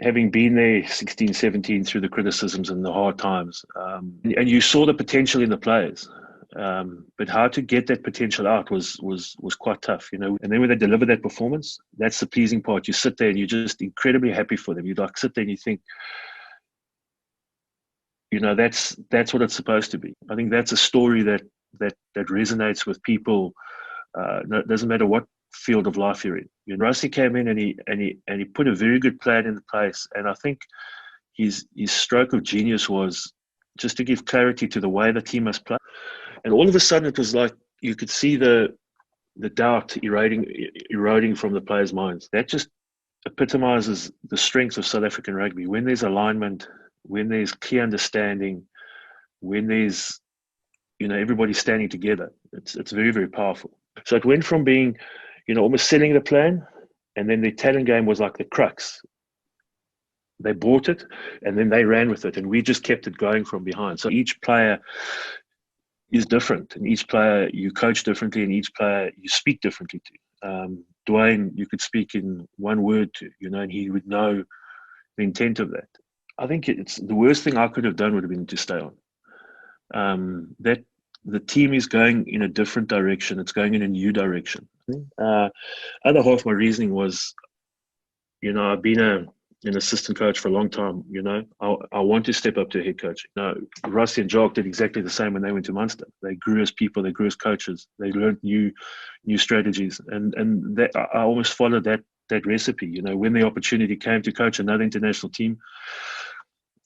having been there 16, 17 through the criticisms and the hard times, and you saw the potential in the players. But how to get that potential out was quite tough, you know. And then when they deliver that performance, that's the pleasing part. You sit there and you're just incredibly happy for them. You like sit there and you think, you know, that's what it's supposed to be. I think that's a story that resonates with people. It doesn't matter what field of life you're in. You know, Rassie came in and he put a very good plan in place, and I think his stroke of genius was just to give clarity to the way the team must play. And all of a sudden, it was like you could see the doubt eroding from the players' minds. That just epitomizes the strength of South African rugby. When there's alignment, when there's clear understanding, when there's, you know, everybody standing together, it's very, very powerful. So it went from being, you know, almost selling the plan, and then the Italian game was like the crux. They bought it, and then they ran with it, and we just kept it going from behind. So each player is different, and each player you coach differently, and each player you speak differently to. Dwayne, you could speak in one word to, you know, and he would know the intent of that. I think it's the worst thing I could have done would have been to stay on. That the team is going in a different direction. It's going in a new direction. Other half of my reasoning was, you know, I've been an assistant coach for a long time. You know, I want to step up to head coach. No, Rassie and Jock did exactly the same when they went to Munster. They grew as people. They grew as coaches. They learned new strategies, and that I almost followed that recipe. You know, when the opportunity came to coach another international team,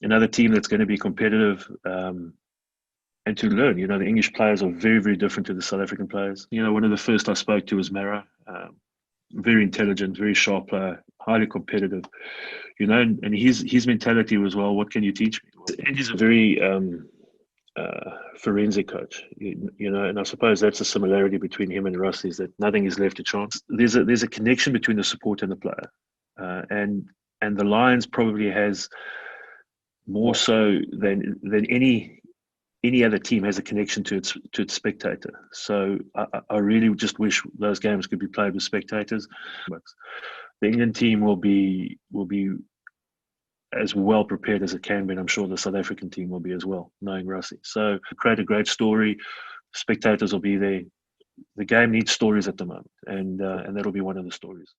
another team that's going to be competitive, and to learn. You know, the English players are very, very different to the South African players. You know, one of the first I spoke to was Mara. Very intelligent, very sharp player, highly competitive. You know, and his mentality was, well, what can you teach me? And he's a very forensic coach, you know, and I suppose that's a similarity between him and Rassie, is that nothing is left to chance. There's a connection between the support and the player, and the Lions probably has more so than any other team has a connection to its spectator. So I really just wish those games could be played with spectators. The England team will be as well prepared as it can be, and I'm sure the South African team will be as well, knowing Rassie. So create a great story. Spectators will be there. The game needs stories at the moment, and that'll be one of the stories.